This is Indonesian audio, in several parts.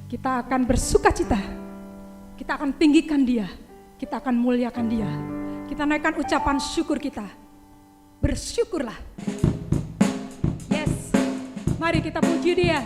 Kita akan bersukacita, kita akan tinggikan Dia, kita akan muliakan Dia. Kita naikkan ucapan syukur kita. Bersyukurlah. Yes, mari kita puji Dia.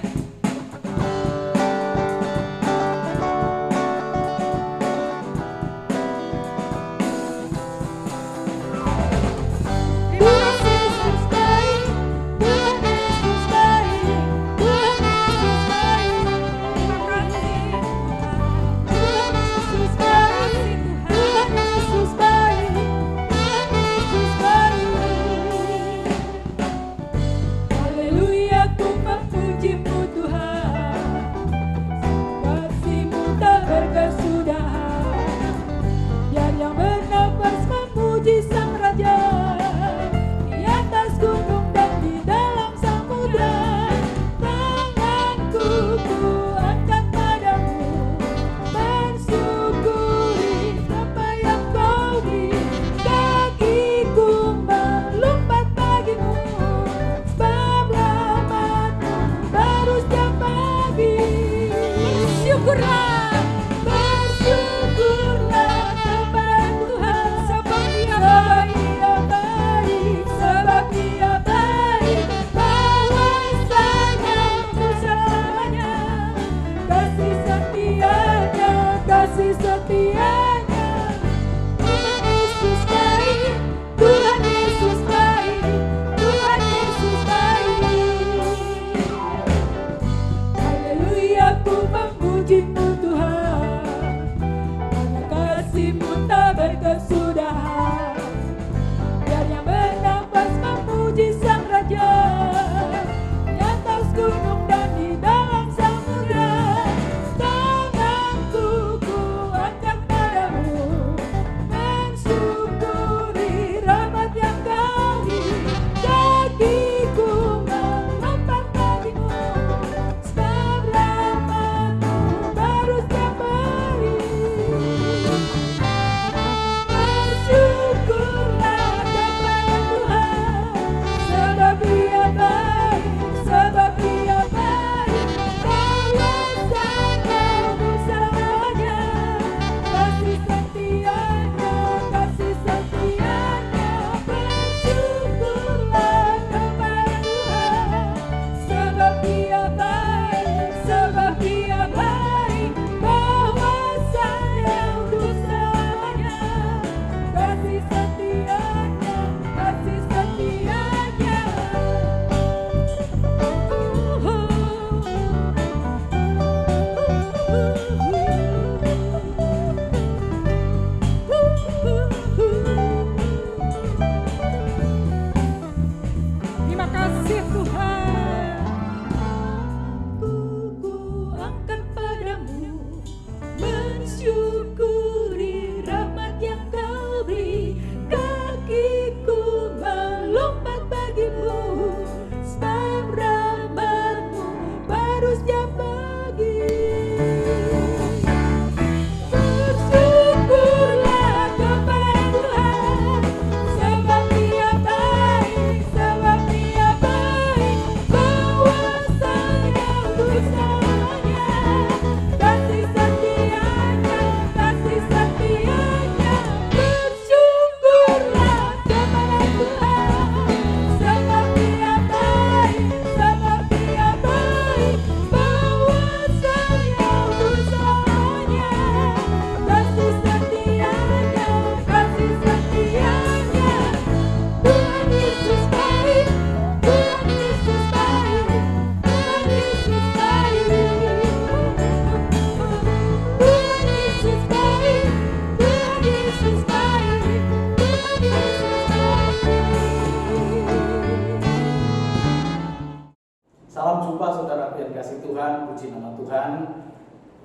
Salam jumpa saudaraku yang kasih Tuhan, puji nama Tuhan.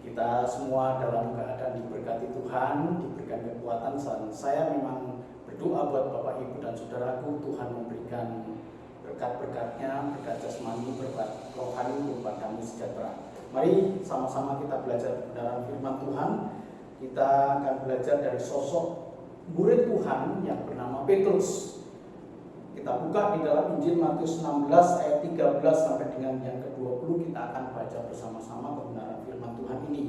Kita semua dalam keadaan diberkati Tuhan, diberikan kekuatan. Saya memang berdoa buat Bapak Ibu dan saudaraku, Tuhan memberikan berkat-berkatnya, berkat jasmani, berkat rohani, berupa damai sejahtera. Mari sama-sama kita belajar kebenaran firman Tuhan. Kita akan belajar dari sosok murid Tuhan yang bernama Petrus. Kita Kita buka di dalam Injil Matius 16 ayat 13 sampai dengan yang ke-20, kita akan baca bersama-sama kebenaran firman Tuhan ini.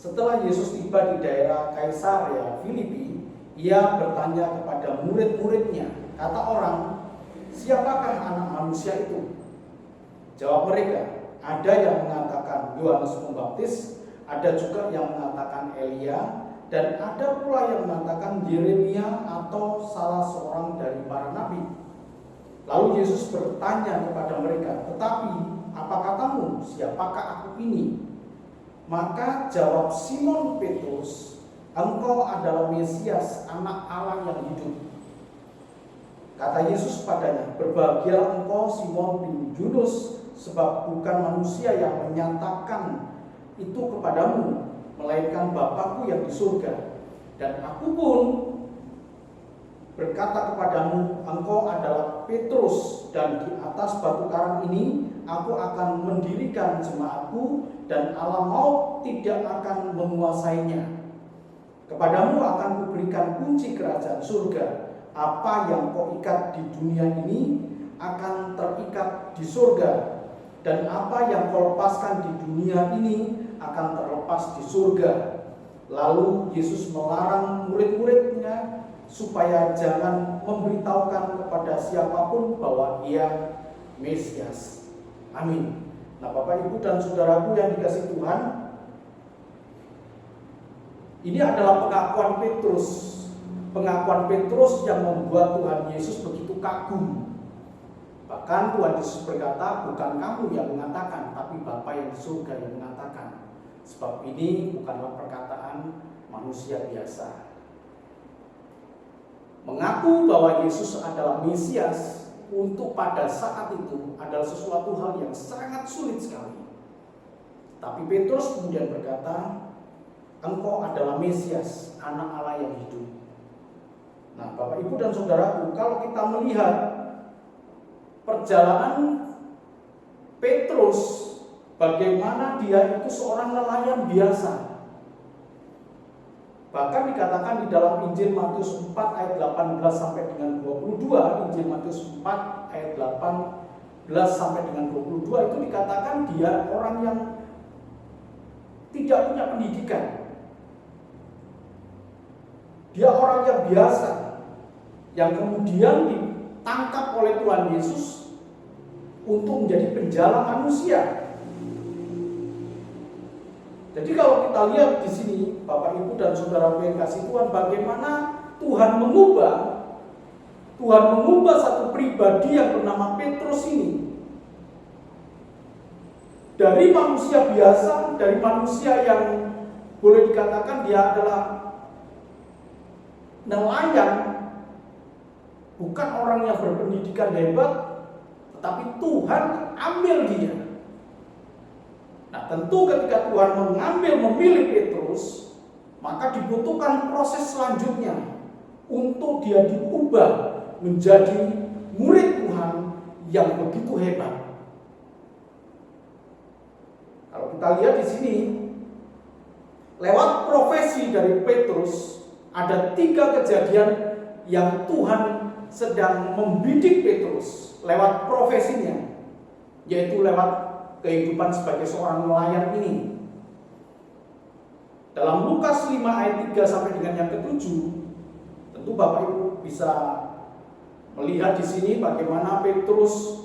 Setelah Yesus tiba di daerah Kaisarea Filipi, ia bertanya kepada murid-muridnya, kata orang, "Siapakah anak manusia itu?" Jawab mereka, "Ada yang mengatakan Yohanes Pembaptis, ada juga yang mengatakan Elia, dan ada pula yang mengatakan Yeremia atau salah seorang dari para nabi." Lalu Yesus bertanya kepada mereka, "Tetapi apa katamu, siapakah aku ini?" Maka jawab Simon Petrus, "Engkau adalah Mesias, anak Allah yang hidup." Kata Yesus padanya, "Berbahagialah engkau Simon bin Yunus, sebab bukan manusia yang menyatakan itu kepadamu, melainkan Bapakku yang di surga. Dan aku pun berkata kepadamu, engkau adalah Petrus, dan di atas batu karang ini aku akan mendirikan jemaatku, dan alam maut tidak akan menguasainya. Kepadamu akan kuberikan kunci kerajaan surga. Apa yang kau ikat di dunia ini akan terikat di surga, dan apa yang kau lepaskan di dunia ini akan terlepas di surga." Lalu Yesus melarang murid-muridnya supaya jangan memberitahukan kepada siapapun bahwa ia Mesias. Amin. Nah, Bapak, Ibu, dan saudaraku yang dikasihi Tuhan, ini adalah pengakuan Petrus. Pengakuan Petrus yang membuat Tuhan Yesus begitu kagum. Bahkan Tuhan Yesus berkata, "Bukan kamu yang mengatakan, tapi Bapa yang di surga yang mengatakan." Sebab ini bukanlah perkataan manusia biasa. Mengaku bahwa Yesus adalah Mesias untuk pada saat itu adalah sesuatu hal yang sangat sulit sekali. Tapi Petrus kemudian berkata, "Engkau adalah Mesias, anak Allah yang hidup." Nah, Bapak, Ibu, dan saudaraku, kalau kita melihat perjalanan Petrus, bagaimana dia itu seorang nelayan biasa. Bahkan dikatakan di dalam Injil Matius 4 ayat 18 sampai dengan 22, Injil Matius 4 ayat 18 sampai dengan 22 itu dikatakan dia orang yang tidak punya pendidikan. Dia orang yang biasa, yang kemudian ditangkap oleh Tuhan Yesus untuk menjadi penjala manusia. Jadi kalau kita lihat di sini, Bapak, Ibu, dan saudara yang kasih Tuhan, bagaimana Tuhan mengubah satu pribadi yang bernama Petrus ini. Dari manusia biasa, dari manusia yang boleh dikatakan dia adalah nelayan, bukan orang yang berpendidikan hebat, tetapi Tuhan ambil dia. Nah, tentu ketika Tuhan memilih Petrus, maka dibutuhkan proses selanjutnya untuk dia diubah menjadi murid Tuhan yang begitu hebat. Kalau kita lihat di sini, lewat profesi dari Petrus, ada 3 kejadian yang Tuhan sedang membidik Petrus lewat profesinya, yaitu lewat kehidupan sebagai seorang nelayan ini. Dalam Lukas 5 ayat 3 sampai dengan yang ke-7, tentu Bapak Ibu bisa melihat di sini bagaimana Petrus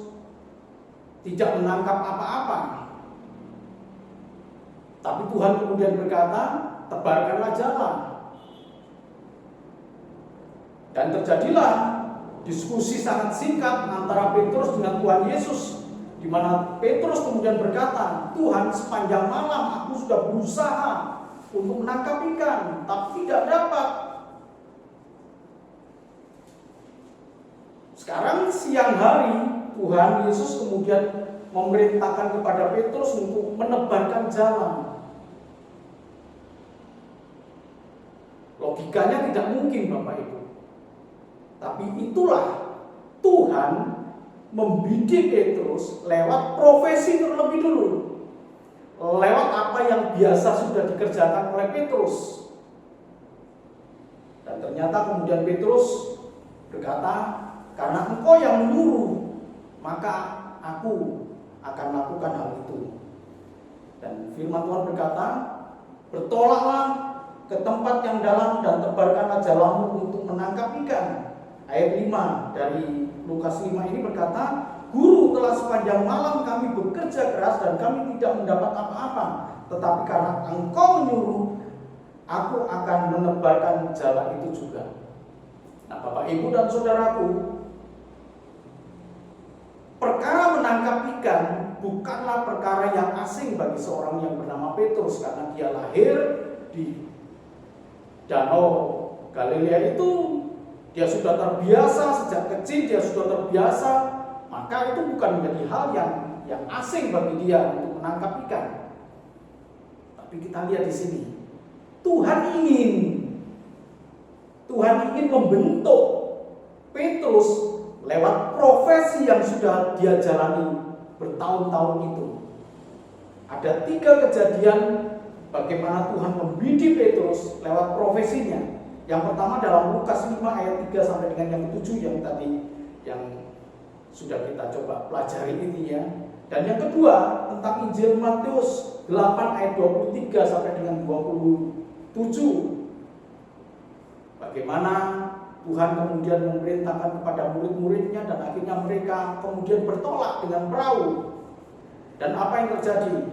tidak menangkap apa-apa. Tapi Tuhan kemudian berkata, "Tebarkanlah jala." Dan terjadilah diskusi sangat singkat antara Petrus dengan Tuhan Yesus, di mana Petrus kemudian berkata, "Tuhan, sepanjang malam aku sudah berusaha untuk menangkap ikan, tapi tidak dapat. Sekarang siang hari Tuhan Yesus kemudian memerintahkan kepada Petrus untuk menebarkan jala." Logikanya tidak mungkin, Bapak Ibu. Tapi itulah Tuhan membidik Petrus lewat profesi terlebih dulu, lewat apa yang biasa sudah dikerjakan oleh Petrus. Dan ternyata kemudian Petrus berkata, karena Engkau yang menyuruh, maka aku akan lakukan hal itu. Dan firman Tuhan berkata, bertolaklah ke tempat yang dalam dan tebarkanlah jalamu untuk menangkap ikan. Ayat 5 dari Lukas 5 ini berkata, Guru, telah sepanjang malam kami bekerja keras dan kami tidak mendapat apa-apa. Tetapi karena Engkau menyuruh, aku akan menebarkan jala itu juga. Nah, Bapak, Ibu, dan Saudaraku, perkara menangkap ikan bukanlah perkara yang asing bagi seorang yang bernama Petrus, karena dia lahir di Danau Galilea itu. Dia sudah terbiasa sejak kecil, dia sudah terbiasa, maka itu bukan menjadi hal yang asing bagi dia untuk menangkap ikan. Tapi kita lihat di sini, Tuhan ingin membentuk Petrus lewat profesi yang sudah dia jalani bertahun-tahun itu. Ada 3 kejadian bagaimana Tuhan membidik Petrus lewat profesinya. Yang pertama dalam Lukas 5 ayat 3 sampai dengan yang 7 yang tadi yang sudah kita coba pelajari ini ya. Dan yang kedua tentang Injil Matius 8 ayat 23 sampai dengan 27. Bagaimana Tuhan kemudian memerintahkan kepada murid-muridnya dan akhirnya mereka kemudian bertolak dengan perahu. Dan apa yang terjadi?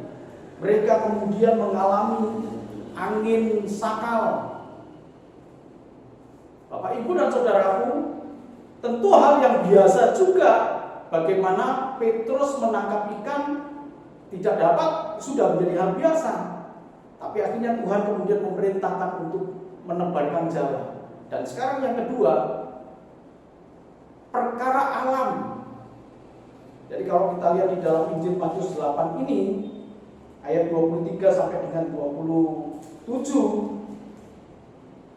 Mereka kemudian mengalami angin sakal. Bapak, Ibu, dan Saudaraku, tentu hal yang biasa juga bagaimana Petrus menangkap ikan tidak dapat, sudah menjadi hal biasa. Tapi akhirnya Tuhan kemudian memerintahkan untuk menebarkan jala. Dan sekarang yang kedua, perkara alam. Jadi kalau kita lihat di dalam Injil Matius 8 ini, ayat 23 sampai dengan 27,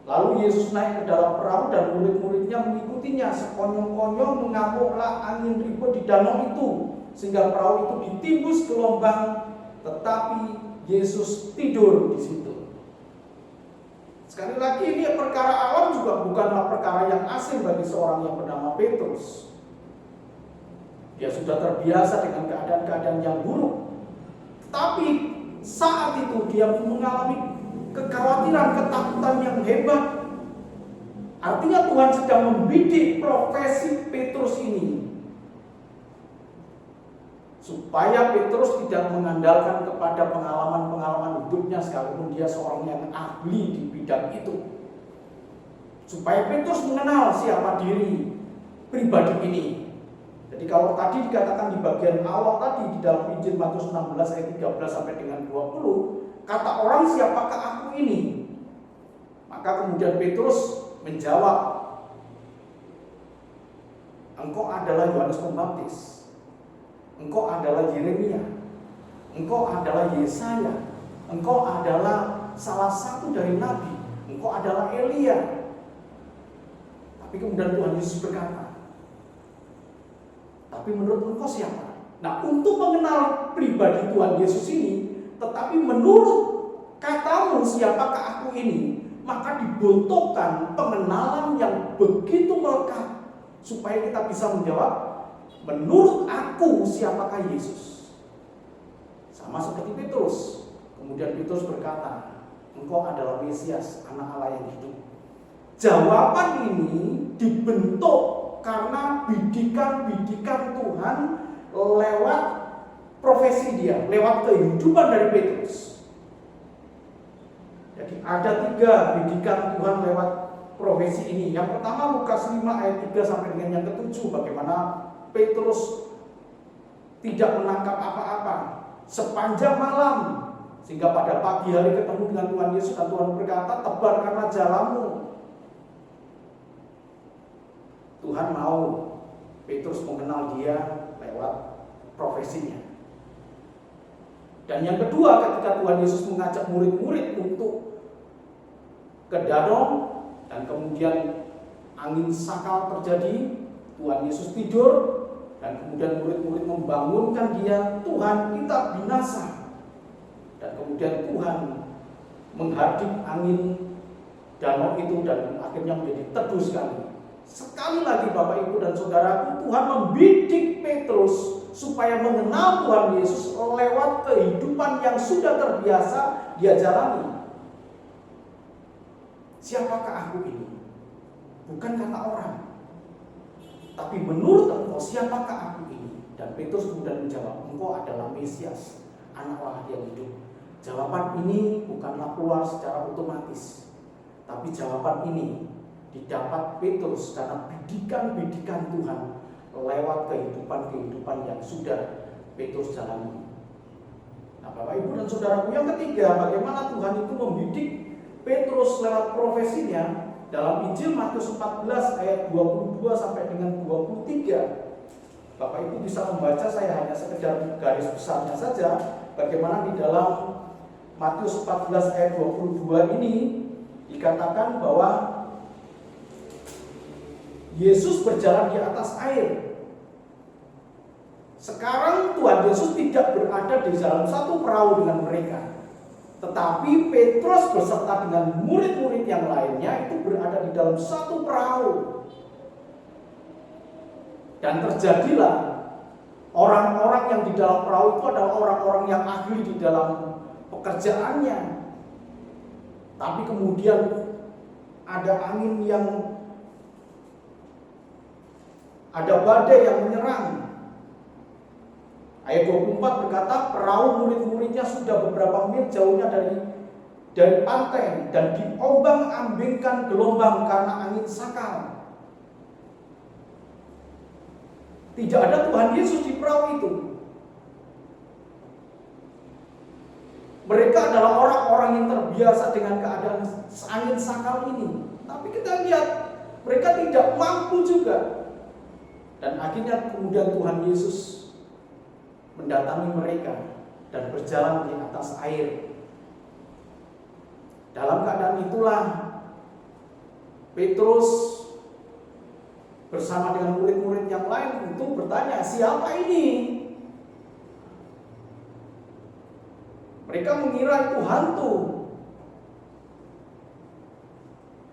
lalu Yesus naik ke dalam perahu dan murid-muridnya mengikutinya. Sekonyong-konyong mengamuklah angin ribut di danau itu, sehingga perahu itu ditimbus gelombang, tetapi Yesus tidur di situ. Sekali lagi, ini perkara alam juga bukanlah perkara yang asing bagi seorang yang bernama Petrus. Dia sudah terbiasa dengan keadaan-keadaan yang buruk. Tapi saat itu dia mengalami kekhawatiran, ketakutan yang hebat. Artinya Tuhan sedang membidik profesi Petrus ini, supaya Petrus tidak mengandalkan kepada pengalaman-pengalaman hidupnya sekalipun dia seorang yang ahli di bidang itu. Supaya Petrus mengenal siapa diri pribadi ini. Jadi kalau tadi dikatakan di bagian awal tadi di dalam Injil Matius 16 ayat 13 sampai dengan 20, kata orang, siapakah aku ini? Maka kemudian Petrus menjawab, engkau adalah Yohanes Pembaptis, engkau adalah Yeremia, engkau adalah Yesaya, engkau adalah salah satu dari nabi, engkau adalah Elia. Tapi kemudian Tuhan Yesus berkata, tapi menurut engkau siapa? Nah, untuk mengenal pribadi Tuhan Yesus ini, tetapi menurut katamu siapakah aku ini, maka dibutuhkan pengenalan yang begitu melekat supaya kita bisa menjawab, menurut aku siapakah Yesus? Sama seperti Petrus. Kemudian Petrus berkata, engkau adalah Mesias, anak Allah yang hidup. Jawaban ini dibentuk karena bidikan-bidikan Tuhan lewat profesi dia, lewat kehidupan dari Petrus. Jadi ada 3 bidikan Tuhan lewat profesi ini. Yang pertama Lukas 5 ayat 3 sampai dengan yang ke-7, bagaimana Petrus tidak menangkap apa-apa sepanjang malam, sehingga pada pagi hari ketemu dengan Tuhan Yesus dan Tuhan berkata, tebarkanlah jalamu. Tuhan mau Petrus mengenal dia lewat profesinya. Dan yang kedua, ketika Tuhan Yesus mengajak murid-murid untuk ke danau dan kemudian angin sakal terjadi, Tuhan Yesus tidur dan kemudian murid-murid membangunkan dia, Tuhan, kita binasa. Dan kemudian Tuhan menghadap angin danau itu dan akhirnya menjadi teduh sekali. Sekali lagi Bapak Ibu dan Saudaraku, Tuhan membidik Petrus supaya mengenal Tuhan Yesus lewat kehidupan yang sudah terbiasa dia jalani. Siapakah aku ini? Bukan kata orang, tapi menurut engkau siapakah aku ini? Dan Petrus kemudian menjawab, engkau adalah Mesias, Anak Allah yang hidup. Jawaban ini bukanlah keluar secara otomatis, tapi jawaban ini didapat Petrus karena bidikan-bidikan Tuhan lewat kehidupan-kehidupan yang sudah Petrus jalani. Nah, Bapak Ibu dan Saudaraku, yang ketiga, bagaimana Tuhan itu membidik Petrus lewat profesinya dalam Injil Matius 14 ayat 22 sampai dengan 23. Bapak Ibu bisa membaca, saya hanya sekedar garis besarnya saja. Bagaimana di dalam Matius 14 ayat 22 ini dikatakan bahwa Yesus berjalan di atas air. Sekarang Tuhan Yesus tidak berada di dalam satu perahu dengan mereka, tetapi Petrus beserta dengan murid-murid yang lainnya itu berada di dalam satu perahu. Dan terjadilah orang-orang yang di dalam perahu itu adalah orang-orang yang ahli di dalam pekerjaannya. Tapi kemudian ada angin yang, ada badai yang menyerang. Ayat 24 berkata, perahu murid-muridnya sudah beberapa mil jauhnya dari pantai dan diombang-ambingkan gelombang karena angin sakal. Tidak ada Tuhan Yesus di perahu itu. Mereka adalah orang-orang yang terbiasa dengan keadaan angin sakal ini. Tapi kita lihat mereka tidak mampu juga. Dan akhirnya kemudian Tuhan Yesus mendatangi mereka dan berjalan di atas air. Dalam keadaan itulah Petrus bersama dengan murid-murid yang lain untuk bertanya, siapa ini? Mereka mengira itu hantu.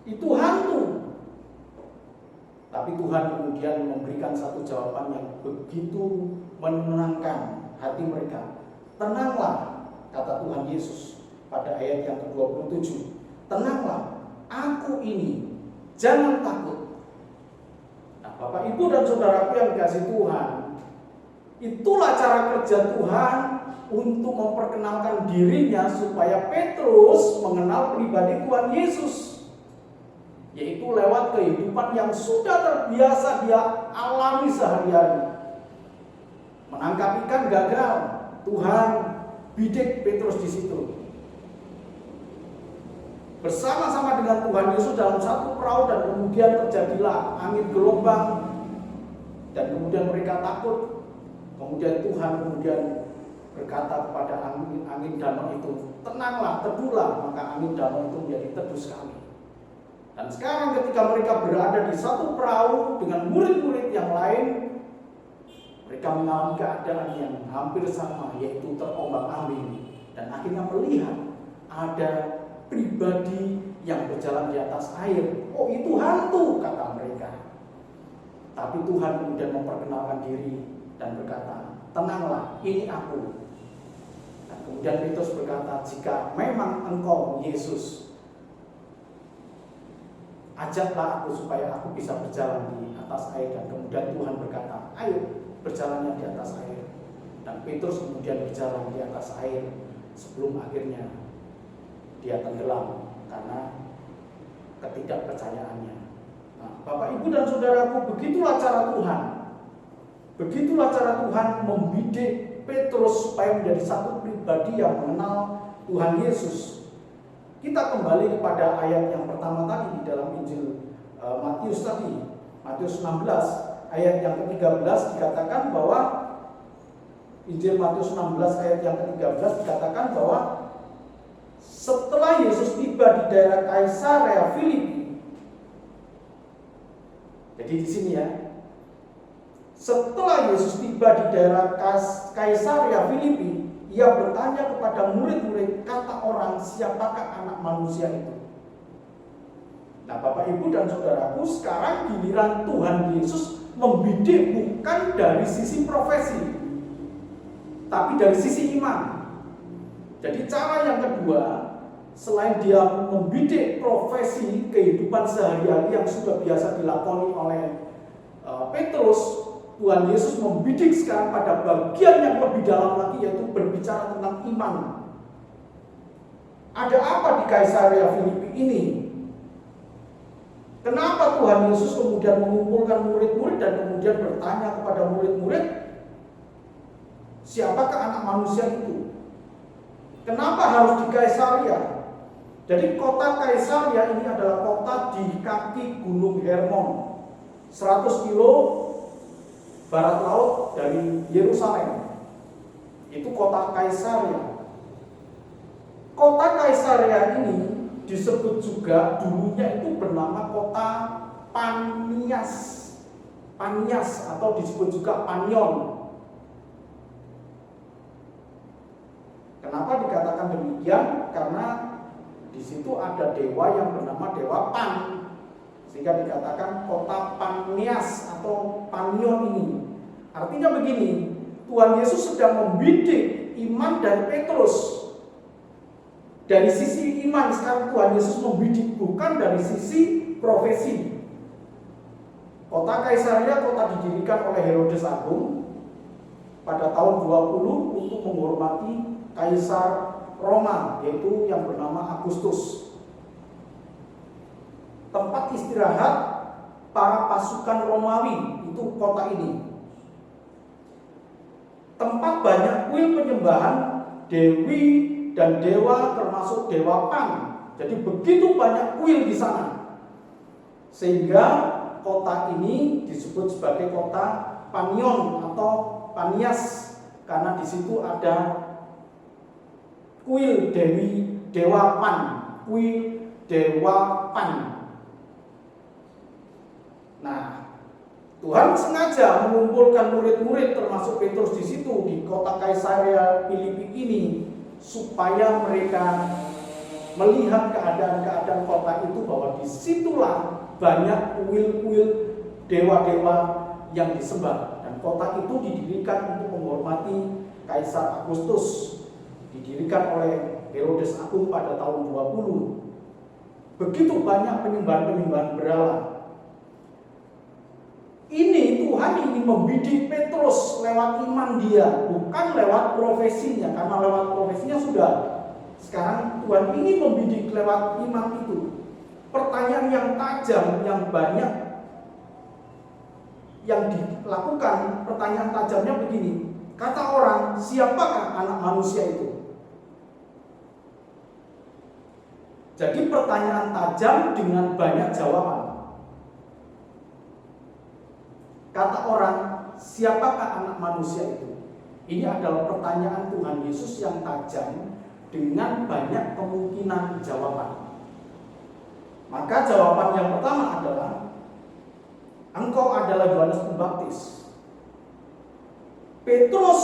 Itu hantu. Tapi Tuhan kemudian memberikan satu jawaban yang begitu menenangkan hati mereka. Tenanglah, kata Tuhan Yesus pada ayat yang ke-27. Tenanglah, aku ini, jangan takut. Nah, Bapak Ibu dan Saudaraku yang dikasihi Tuhan, itulah cara kerja Tuhan untuk memperkenalkan dirinya supaya Petrus mengenal pribadi Tuhan Yesus, yaitu lewat kehidupan yang sudah terbiasa dia alami sehari-hari. Menangkap ikan gagal, Tuhan bidik Petrus di situ. Bersama-sama dengan Tuhan Yesus dalam satu perahu, dan kemudian terjadilah angin gelombang, dan kemudian mereka takut. Kemudian Tuhan berkata kepada angin danau itu, tenanglah, teduhlah, maka angin danau itu menjadi teduh sekali. Dan sekarang ketika mereka berada di satu perahu dengan murid-murid yang lain, mereka mengalami keadaan yang hampir sama, yaitu terombang-ambing. Dan akhirnya melihat ada pribadi yang berjalan di atas air. Oh, itu hantu, kata mereka. Tapi Tuhan kemudian memperkenalkan diri dan berkata, tenanglah, ini aku. Dan kemudian Petrus berkata, jika memang engkau Yesus, ajaklah aku supaya aku bisa berjalan di atas air. Dan kemudian Tuhan berkata, ayo berjalannya di atas air. Dan Petrus kemudian berjalan di atas air sebelum akhirnya dia tenggelam karena ketidakpercayaannya. Nah, Bapak Ibu dan Saudaraku, begitulah cara Tuhan. Begitulah cara Tuhan membidik Petrus supaya menjadi satu pribadi yang mengenal Tuhan Yesus. Kita kembali kepada ayat yang pertama tadi di dalam Injil Matius tadi, Matius 16 ayat yang ke-13 dikatakan bahwa Injil Matius 16 ayat yang ke-13 dikatakan bahwa setelah Yesus tiba di daerah Kaisarea Filipi. Jadi di sini ya. Setelah Yesus tiba di daerah Kaisarea Filipi, ia bertanya kepada murid-murid, kata orang, siapakah anak manusia itu? Nah, Bapak Ibu dan Saudaraku, sekarang giliran Tuhan Yesus membidik bukan dari sisi profesi, tapi dari sisi iman. Jadi cara yang kedua, selain dia membidik profesi kehidupan sehari-hari yang sudah biasa dilakoni oleh Petrus, Tuhan Yesus membidik sekarang pada bagian yang lebih dalam lagi, yaitu berbicara tentang iman. Ada apa di Kaisarea Filipi ini? Kenapa Tuhan Yesus kemudian mengumpulkan murid-murid dan kemudian bertanya kepada murid-murid, siapakah anak manusia itu? Kenapa harus di Kaisarea? Jadi kota Kaisarea ini adalah kota di kaki Gunung Hermon, 100 kilo barat laut dari Yerusalem. Itu kota Kaisarea. Kota Kaisarea ini disebut juga dulunya itu bernama kota Panias. Panias atau disebut juga Panion. Kenapa dikatakan demikian? Karena di situ ada dewa yang bernama Dewa Pan, sehingga dikatakan kota Panias atau Panion ini. Artinya begini, Tuhan Yesus sedang membidik iman dari Petrus. Dari sisi iman sekarang Tuhan Yesus membidik, bukan dari sisi profesi. Kota Kaisarea, kota didirikan oleh Herodes Agung pada tahun 20 untuk menghormati Kaisar Roma, yaitu yang bernama Agustus. Tempat istirahat para pasukan Romawi, itu kota ini. Tempat banyak kuil penyembahan dewi dan dewa, termasuk Dewa Pan. Jadi begitu banyak kuil di sana, sehingga kota ini disebut sebagai kota Panion atau Panias, karena di situ ada kuil Dewa Pan, kuil Dewa Pan. Nah, Tuhan sengaja mengumpulkan murid-murid termasuk Petrus di situ di kota Kaisarea Filipi ini, supaya mereka melihat keadaan-keadaan kota itu, bahwa disitulah banyak kuil-kuil dewa-dewa yang disembah. Dan kota itu didirikan untuk menghormati Kaisar Agustus, didirikan oleh Herodes Agung pada tahun 20. Begitu banyak penyembahan-penyembahan berhala. Ini Tuhan ingin membidik Petrus lewat iman dia, bukan lewat profesinya, karena lewat profesinya sudah. Sekarang Tuhan ingin membidik lewat iman itu. Pertanyaan yang tajam, yang banyak yang dilakukan, pertanyaan tajamnya begini. Kata orang, siapakah anak manusia itu? Jadi pertanyaan tajam dengan banyak jawaban. Kata orang, siapakah anak manusia itu? Ini adalah pertanyaan Tuhan Yesus yang tajam dengan banyak kemungkinan jawaban. Maka jawaban yang pertama adalah, engkau adalah Yohanes Pembaptis. Petrus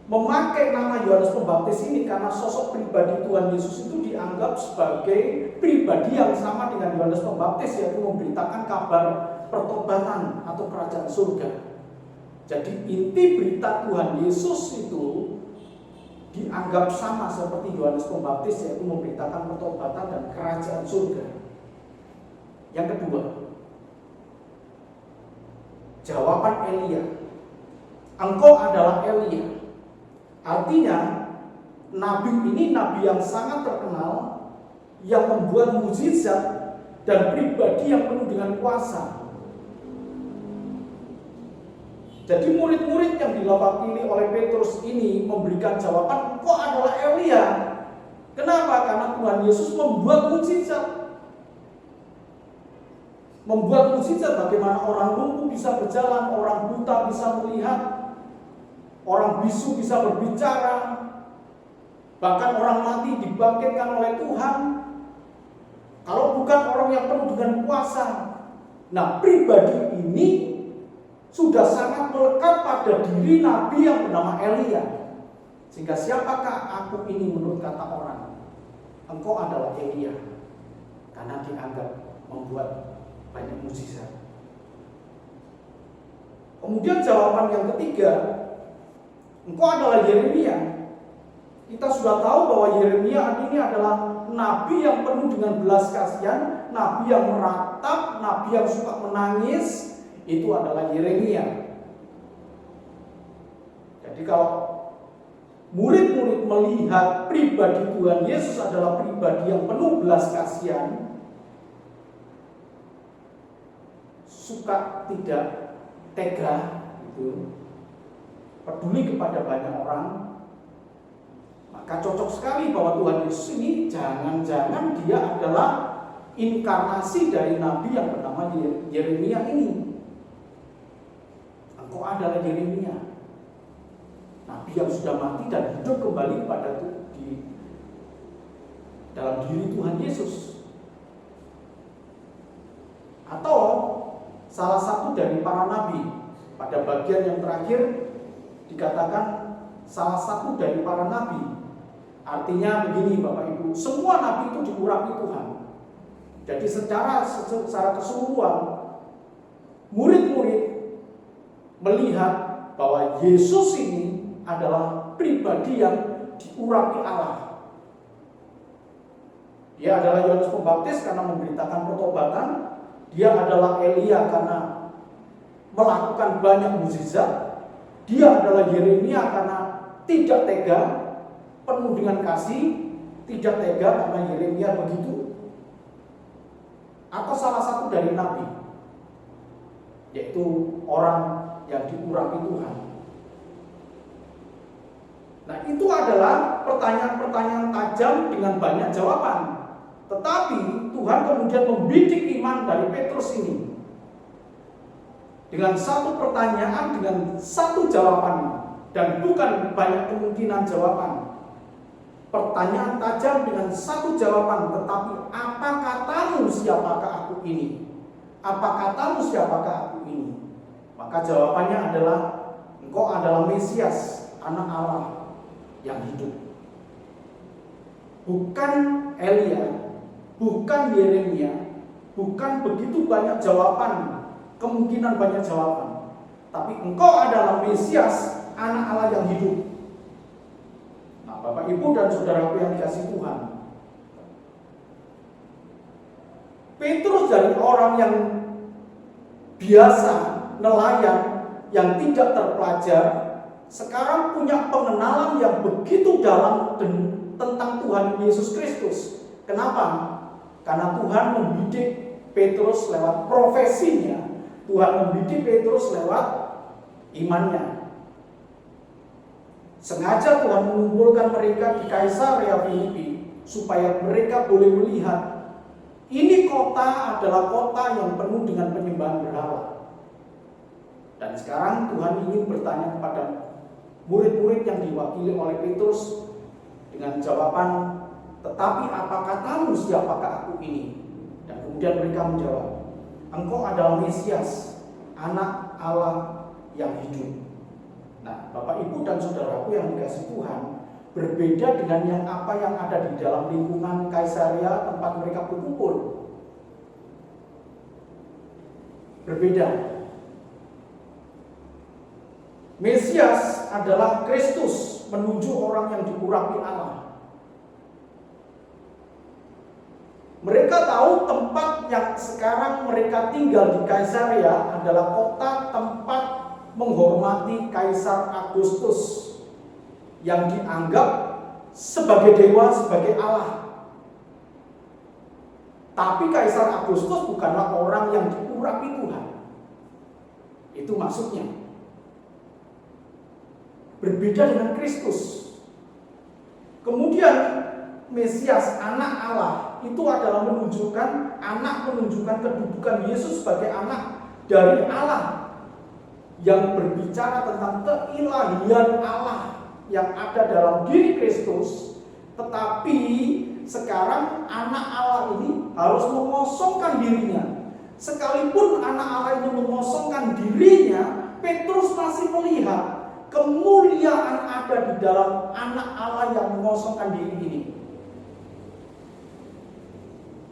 memakai nama Yohanes Pembaptis ini karena sosok pribadi Tuhan Yesus itu dianggap sebagai pribadi yang sama dengan Yohanes Pembaptis, yaitu memberitakan kabar pertobatan atau kerajaan surga. Jadi inti berita Tuhan Yesus itu dianggap sama seperti Yohanes Pembaptis, yaitu memberitakan pertobatan dan kerajaan surga. Yang kedua, jawaban Elia. Engkau adalah Elia. Artinya, nabi ini nabi yang sangat terkenal, yang membuat mukjizat dan pribadi yang penuh dengan kuasa. Jadi murid-murid yang diwakili oleh Petrus ini memberikan jawaban, engkau adalah Elia. Kenapa? Karena Tuhan Yesus membuat mukjizat. Membuat mukjizat, bagaimana orang lumpuh bisa berjalan, orang buta bisa melihat, orang bisu bisa berbicara, bahkan orang mati dibangkitkan oleh Tuhan. Kalau bukan orang yang penuh dengan kuasa. Nah, pribadi ini sudah sangat melekat pada diri nabi yang bernama Elia. Sehingga siapakah aku ini menurut kata orang? Engkau adalah Elia. karena dianggap membuat banyak mukjizat. Kemudian jawaban yang ketiga, engkau adalah Yeremia. Kita sudah tahu bahwa Yeremia ini adalah nabi yang penuh dengan belas kasihan, nabi yang meratap, nabi yang suka menangis. Itu adalah Yeremia. Jadi kalau murid-murid melihat pribadi Tuhan Yesus adalah pribadi yang penuh belas kasihan, suka tidak tega, peduli kepada banyak orang, maka cocok sekali bahwa Tuhan Yesus ini jangan-jangan dia adalah inkarnasi dari nabi yang bernama Yeremia ini. Engkau adalah Yeremia, nabi yang sudah mati dan hidup kembali kepada dalam diri Tuhan Yesus. Atau salah satu dari para nabi. Pada bagian yang terakhir dikatakan salah satu dari para nabi. Artinya begini Bapak Ibu, semua nabi itu diurapi Tuhan. Jadi secara keseluruhan murid-murid melihat bahwa Yesus ini adalah pribadi yang diurapi Allah. Dia adalah Yohanes Pembaptis karena memberitakan pertobatan. Dia adalah Elia karena melakukan banyak mukjizat. Dia adalah Yeremia karena tidak tega, penuh dengan kasih, tidak tega karena Yeremia begitu. Atau salah satu dari nabi, yaitu orang yang diurapi Tuhan. Nah, itu adalah pertanyaan-pertanyaan tajam dengan banyak jawaban. Tetapi Tuhan kemudian membidik iman dari Petrus ini dengan satu pertanyaan, dengan satu jawaban, dan bukan banyak kemungkinan jawaban. Pertanyaan tajam dengan satu jawaban, tetapi apa katamu siapakah aku ini? Apa katamu siapakah aku ini? Maka jawabannya adalah engkau adalah Mesias, anak Allah yang hidup. Bukan Elia, bukan Yeremia, bukan begitu banyak jawaban, kemungkinan banyak jawaban. Tapi engkau adalah Mesias, anak Allah yang hidup. Nah, Bapak Ibu dan saudaraku yang dikasihi Tuhan, Petrus dari orang yang biasa, nelayan, yang tidak terpelajar, sekarang punya pengenalan yang begitu dalam tentang Tuhan Yesus Kristus. Kenapa? Karena Tuhan membidik Petrus lewat profesinya. Tuhan membidik Petrus lewat imannya. Sengaja Tuhan mengumpulkan mereka di Kaisarea Filipi supaya mereka boleh melihat ini kota adalah kota yang penuh dengan penyembahan berhala. Dan sekarang Tuhan ingin bertanya kepada murid-murid yang diwakili oleh Petrus dengan jawaban, tetapi apa katamu siapakah aku ini? Dan kemudian mereka menjawab, engkau adalah Mesias, anak Allah yang hidup. Nah, Bapak Ibu dan saudaraku yang dikasihi Tuhan, berbeda dengan yang ada di dalam lingkungan Kaisarea tempat mereka berkumpul. Berbeda. Mesias adalah Kristus, menuju orang yang diurapi Allah. Mereka tahu tempat yang sekarang mereka tinggal di Kaisarea adalah kota tempat menghormati Kaisar Agustus yang dianggap sebagai dewa, sebagai Allah. Tapi Kaisar Agustus bukanlah orang yang diurapi Tuhan. Itu maksudnya. Berbeda dengan Kristus. Kemudian Mesias, anak Allah, itu adalah menunjukkan kedudukan Yesus sebagai anak dari Allah yang berbicara tentang keilahian Allah yang ada dalam diri Kristus. Tetapi sekarang anak Allah ini harus mengosongkan dirinya. Sekalipun anak Allah ini mengosongkan dirinya, Petrus masih melihat kemuliaan ada di dalam anak Allah yang mengosongkan diri ini.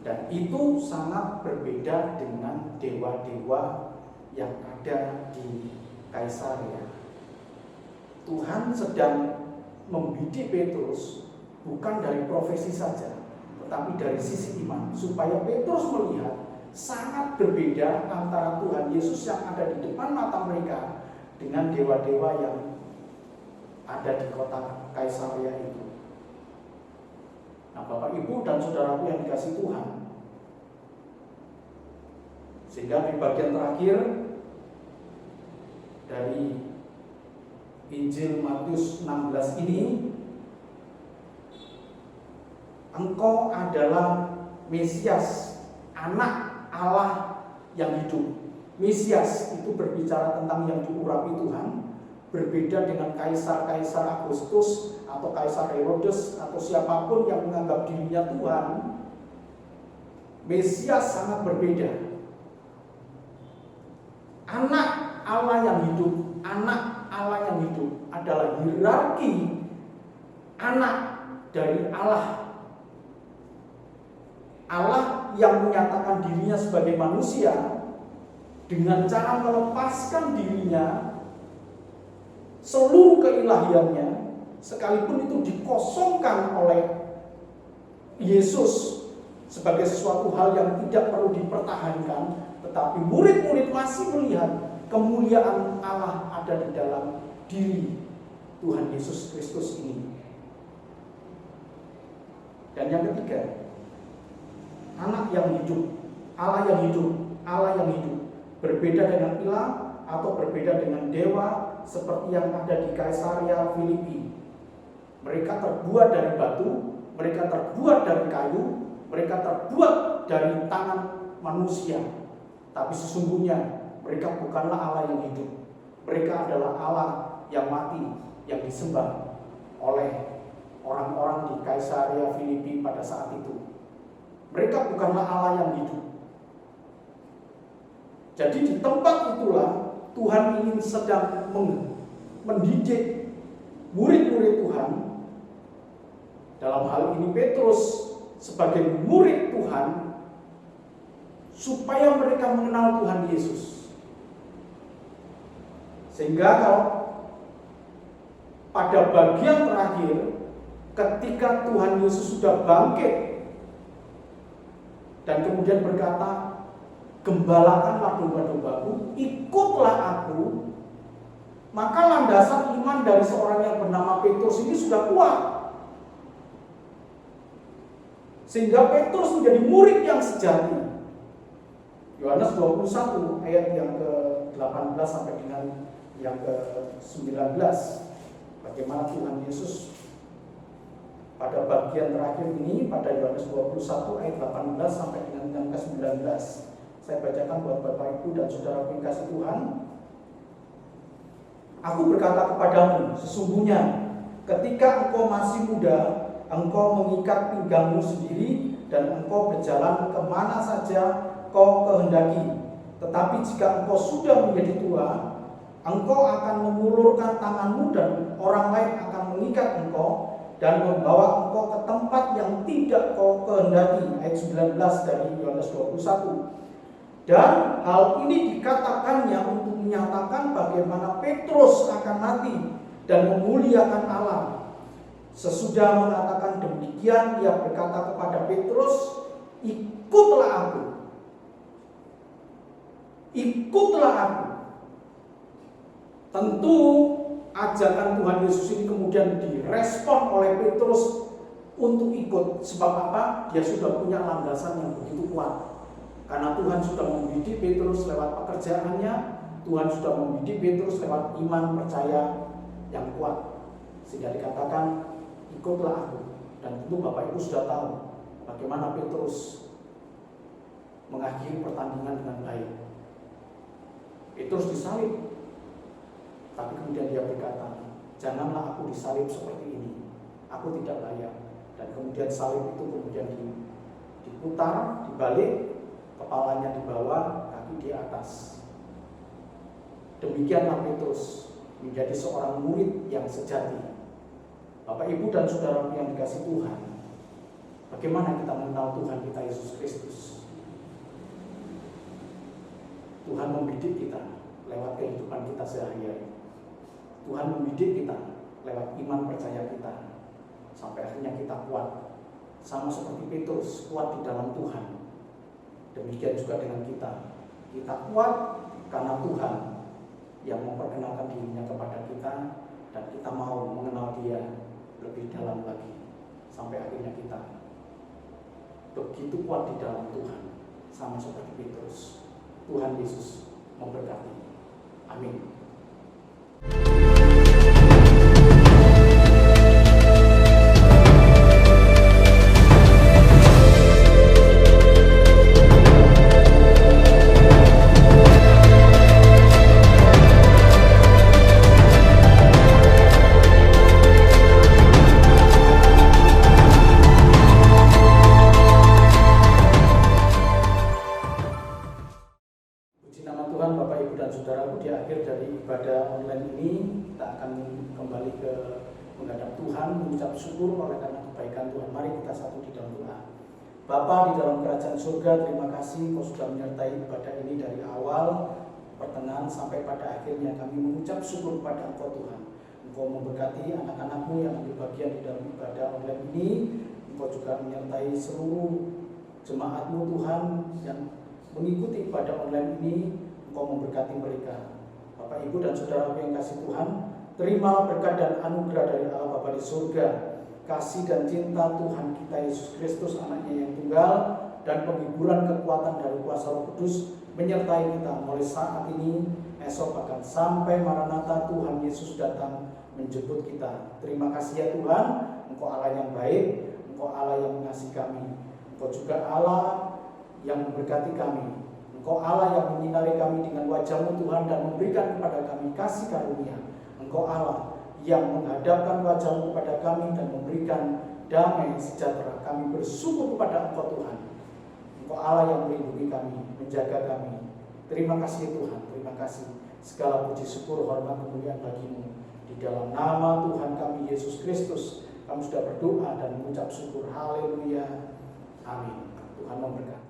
Dan itu sangat berbeda dengan dewa-dewa yang ada di Kaisaria. Tuhan sedang membidik Petrus bukan dari profesi saja, tetapi dari sisi iman, supaya Petrus melihat sangat berbeda antara Tuhan Yesus yang ada di depan mata mereka dengan dewa-dewa yang ada di kota Kaisaria itu. Nah, Bapak, Ibu, dan saudaraku yang dikasihi Tuhan, sehingga di bagian terakhir dari Injil Matius 16 ini, engkau adalah Mesias, anak Allah yang hidup. Mesias itu berbicara tentang yang diurapi Tuhan, berbeda dengan Kaisar Agustus atau Kaisar Herodes atau siapapun yang menganggap dirinya Tuhan. Mesias sangat berbeda. Anak Allah yang hidup, anak Allah yang hidup adalah hierarki anak dari Allah. Allah yang menyatakan dirinya sebagai manusia dengan cara melepaskan dirinya, seluruh keilahiannya, sekalipun itu dikosongkan oleh Yesus sebagai sesuatu hal yang tidak perlu dipertahankan, tetapi murid-murid masih melihat kemuliaan Allah ada di dalam diri Tuhan Yesus Kristus ini. Dan yang ketiga, anak yang hidup, Allah yang hidup, Allah yang hidup, berbeda dengan ilah atau berbeda dengan dewa seperti yang ada di Kaisaria Filipi. Mereka terbuat dari batu, mereka terbuat dari kayu, mereka terbuat dari tangan manusia. Tapi sesungguhnya mereka bukanlah Allah yang hidup. Mereka adalah Allah yang mati, yang disembah oleh orang-orang di Kaisaria Filipi pada saat itu. Mereka bukanlah Allah yang hidup. Jadi di tempat itulah Tuhan ingin sedang mendidik murid-murid Tuhan. Dalam hal ini Petrus sebagai murid Tuhan, supaya mereka mengenal Tuhan Yesus. Sehingga kalau pada bagian terakhir, ketika Tuhan Yesus sudah bangkit dan kemudian berkata, gembalakanlah domba-dombaku, ikutlah aku, maka landasan iman dari seorang yang bernama Petrus ini sudah kuat. Sehingga Petrus menjadi murid yang sejati. Yohanes 21 ayat yang ke-18 sampai dengan yang ke-19. Bagaimana Tuhan Yesus pada bagian terakhir ini, pada Yohanes 21 ayat 18 sampai dengan yang ke-19. Saya bacakan buat Bapak Ibu dan Saudara yang kasih Tuhan. Aku berkata kepadamu, sesungguhnya ketika engkau masih muda, engkau mengikat pinggangmu sendiri dan engkau berjalan kemana saja kau kehendaki. Tetapi jika engkau sudah menjadi tua, engkau akan mengulurkan tanganmu dan orang lain akan mengikat engkau dan membawa engkau ke tempat yang tidak kau kehendaki. Ayat 19 dari Yohanes 21. Dan hal ini dikatakannya untuk menyatakan bagaimana Petrus akan mati dan memuliakan Allah. Sesudah mengatakan demikian, ia berkata kepada Petrus, ikutlah aku. Ikutlah aku. Tentu ajakan Tuhan Yesus ini kemudian direspon oleh Petrus untuk ikut. Sebab apa? Dia sudah punya landasan yang begitu kuat. Karena Tuhan sudah membidik Petrus lewat pekerjaannya, Tuhan sudah membidik Petrus lewat iman percaya yang kuat. Sehingga dikatakan, ikutlah aku. Dan tentu Bapak Ibu sudah tahu bagaimana Petrus mengakhiri pertandingan dengan baik. Petrus disalib, tapi kemudian dia berkata, janganlah aku disalib seperti ini, aku tidak layak. Dan kemudian salib itu kemudian diputar, dibalik, kepalanya di bawah, kaki di atas. Demikianlah Petrus menjadi seorang murid yang sejati. Bapak Ibu dan Saudara yang dikasihi Tuhan, Bagaimana kita mengenal Tuhan kita Yesus Kristus? Tuhan membidik kita lewat kehidupan kita sehari-hari. Tuhan membidik kita lewat iman percaya kita, sampai akhirnya kita kuat. Sama seperti Petrus, kuat di dalam Tuhan. Demikian juga dengan kita. Kita kuat karena Tuhan yang memperkenalkan dirinya kepada kita, dan kita mau mengenal Dia lebih dalam lagi. Sampai akhirnya kita begitu kuat di dalam Tuhan, sama seperti Petrus. Tuhan Yesus memberkati. Amin. Nama Tuhan, Bapak, Ibu, dan Saudaraku, di akhir dari ibadah online ini kita akan kembali ke menghadap Tuhan, mengucap syukur oleh karena kebaikan Tuhan. Mari kita satu di dalam doa. Bapa di dalam kerajaan surga, terima kasih Engkau sudah menyertai ibadah ini dari awal, pertengahan, sampai pada akhirnya. Kami mengucap syukur kepada Engkau Tuhan. Engkau memberkati anak-anak-Mu yang ambil bagian di dalam ibadah online ini. Engkau juga menyertai seluruh jemaat-Mu Tuhan yang mengikuti ibadah online ini. Engkau memberkati mereka. Bapak, Ibu, dan Saudara yang kasih Tuhan, terimalah berkat dan anugerah dari Allah Bapa di surga, kasih dan cinta Tuhan kita Yesus Kristus, anaknya yang tunggal, dan penghiburan kekuatan dari kuasa Roh Kudus menyertai kita mulai saat ini, esok, bahkan sampai Maranatha Tuhan Yesus datang menjemput kita. Terima kasih ya Tuhan, Engkau Allah yang baik, Engkau Allah yang mengasihi kami, Engkau juga Allah yang memberkati kami. Engkau Allah yang menyinari kami dengan wajah-Mu Tuhan dan memberikan kepada kami kasih karunia. Engkau Allah yang menghadapkan wajah-Mu kepada kami dan memberikan damai sejahtera. Kami bersyukur kepada Engkau Tuhan. Engkau Allah yang melindungi kami, menjaga kami. Terima kasih Tuhan, terima kasih. Segala puji syukur, hormat, kemuliaan bagi-Mu. Di dalam nama Tuhan kami Yesus Kristus, kami sudah berdoa dan mengucap syukur. Haleluya. Amin. Tuhan memberkati.